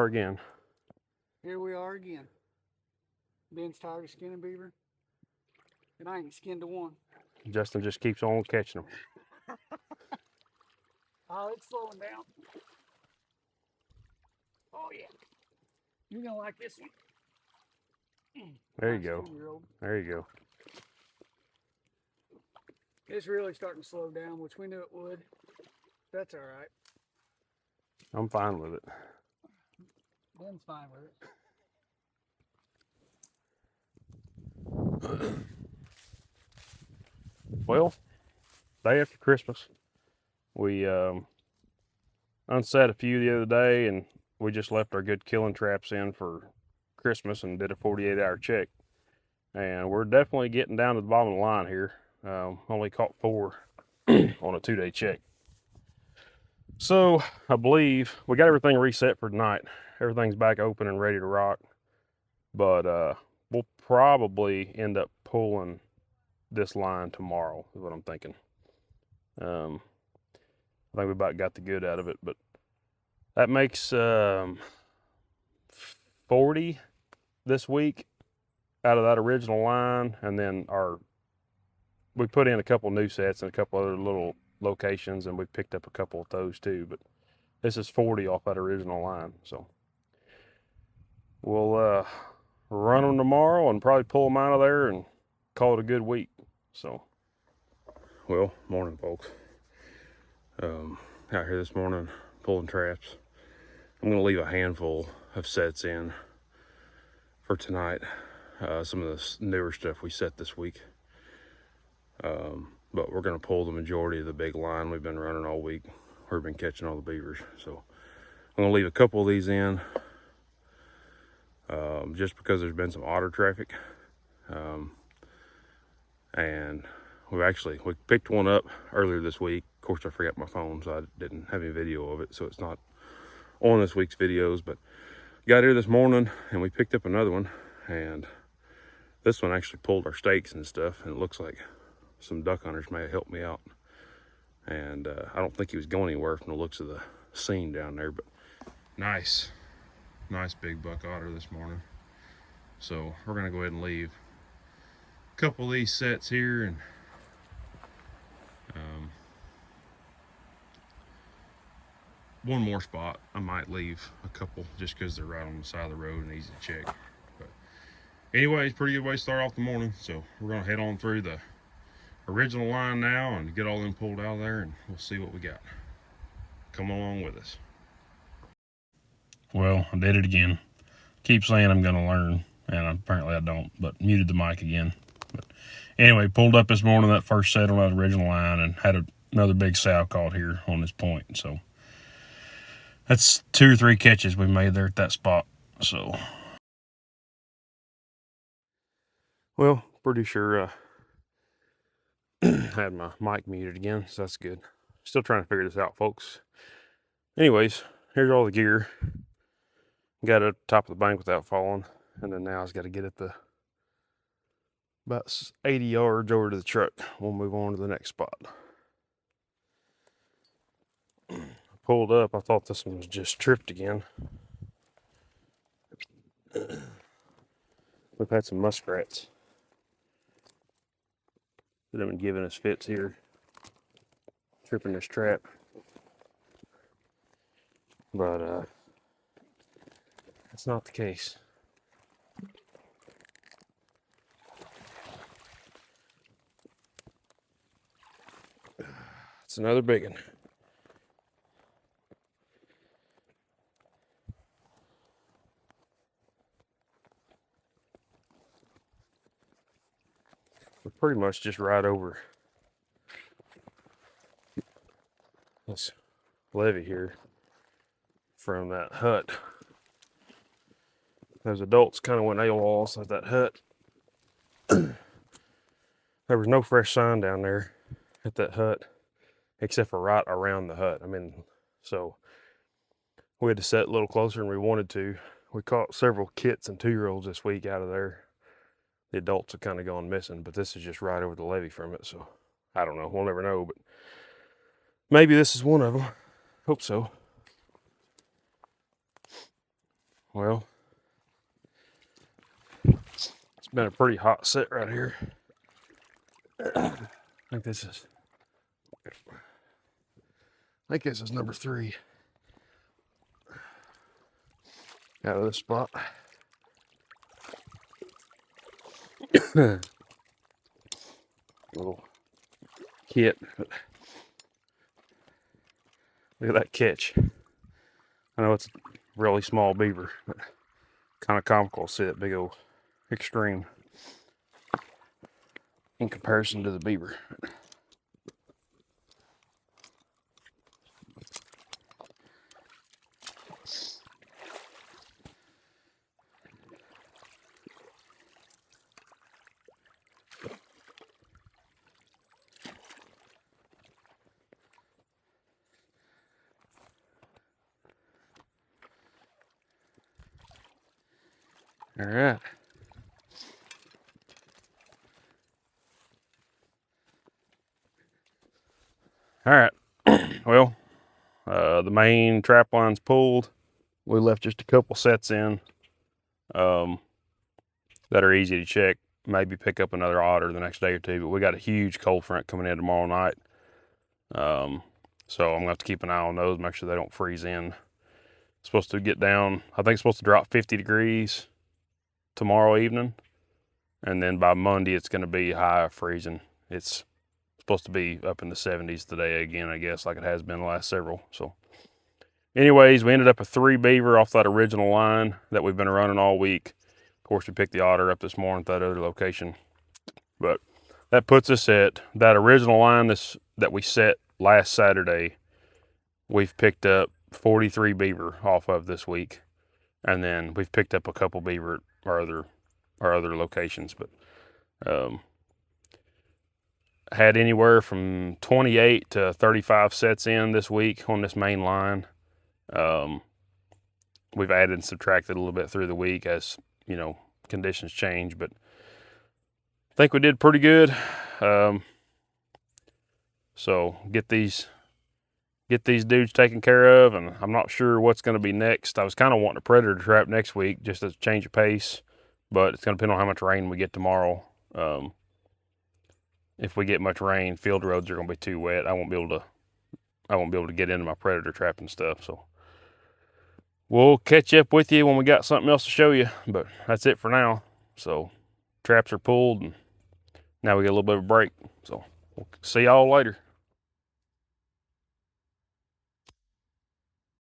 are again. Here we are again. Ben's tired of skinning beaver, and I ain't skinned a one. Justin just keeps on catching them. Oh, it's slowing down. Oh, yeah. You're going to like this one. There you Nice go. 2-year-old. There you go. It's really starting to slow down, which we knew it would. That's all right. I'm fine with it. Ben's fine with it. Well, day after Christmas, we unset a few the other day, and we just left our good killing traps in for Christmas and did a 48-hour check. And we're definitely getting down to the bottom of the line here. Only caught 4 on a 2-day check. So I believe we got everything reset for tonight. Everything's back open and ready to rock. But we'll probably end up pulling this line tomorrow, is what I'm thinking. I think we about got the good out of it, but that makes 40 this week out of that original line, and then we put in a couple new sets and a couple other little locations, and we picked up a couple of those too, but this is 40 off that original line. So we'll run them tomorrow and probably pull them out of there and call it a good week. So, well, morning folks. Out here this morning pulling traps. I'm gonna leave a handful of sets in for tonight. Some of the newer stuff we set this week. But we're gonna pull the majority of the big line we've been running all week. We've been catching all the beavers. So I'm gonna leave a couple of these in just because there's been some otter traffic. And we picked one up earlier this week. Of course, I forgot my phone, so I didn't have any video of it, so it's not on this week's videos. But got here this morning and we picked up another one, and this one actually pulled our stakes and stuff, and it looks like some duck hunters may have helped me out. And I don't think he was going anywhere from the looks of the scene down there, but nice big buck otter this morning. So we're gonna go ahead and leave a couple of these sets here, and one more spot I might leave a couple just because they're right on the side of the road and easy to check. But anyways, pretty good way to start off the morning. So we're gonna head on through the original line now and get all them pulled out of there, and we'll see what we got. Come along with us. Well, I did it again. Keep saying I'm gonna learn, and apparently I don't, but muted the mic again. But anyway, pulled up this morning, that first set on that original line, and had another big sow caught here on this point. So that's 2 or 3 catches we made there at that spot. So, well, pretty sure had my mic muted again, so that's good. Still trying to figure this out, folks. Anyways, here's all the gear. Got it at the top of the bank without falling, and then now I just got to get it about 80 yards over to the truck. We'll move on to the next spot. Pulled up, I thought this one was just tripped again. We've had some muskrats that have been giving us fits here, tripping this trap. But that's not the case. It's another big one. We're pretty much just right over this levee here from that hut. Those adults kind of went AWOL at that hut. There was no fresh sign down there at that hut, except for right around the hut. I mean, so we had to set a little closer than we wanted to. We caught several kits and 2-year-olds this week out of there. The adults have kind of gone missing, but this is just right over the levee from it. So I don't know. We'll never know, but maybe this is one of them. Hope so. Well, it's been a pretty hot set right here. I think this is number 3 out of this spot. Little kit. Look at that catch. I know it's a really small beaver, but kind of comical to see that big old extreme in comparison to the beaver. All right. All right. Well, the main trap line's pulled. We left just a couple sets in that are easy to check. Maybe pick up another otter the next day or two. But we got a huge cold front coming in tomorrow night. So I'm going to have to keep an eye on those, make sure they don't freeze in. It's supposed to get down, I think it's supposed to drop 50 degrees tomorrow evening. And then by Monday, it's going to be high freezing. It's supposed to be up in the 70s today again, I guess, like it has been the last several. So anyways, we ended up with 3 beaver off that original line that we've been running all week. Of course, we picked the otter up this morning at that other location. But that puts us at that original line that we set last Saturday. We've picked up 43 beaver off of this week. And then we've picked up a couple beaver at our other locations. But had anywhere from 28 to 35 sets in this week on this main line. We've added and subtracted a little bit through the week as, conditions change, but I think we did pretty good. So get these dudes taken care of, and I'm not sure what's going to be next. I was kind of wanting a predator trap next week just to change of pace, but it's going to depend on how much rain we get tomorrow. If we get much rain, field roads are going to be too wet. I won't be able to get into my predator trap and stuff. So we'll catch up with you when we got something else to show you. But that's it for now. So traps are pulled, and now we get a little bit of a break. So we'll see y'all later.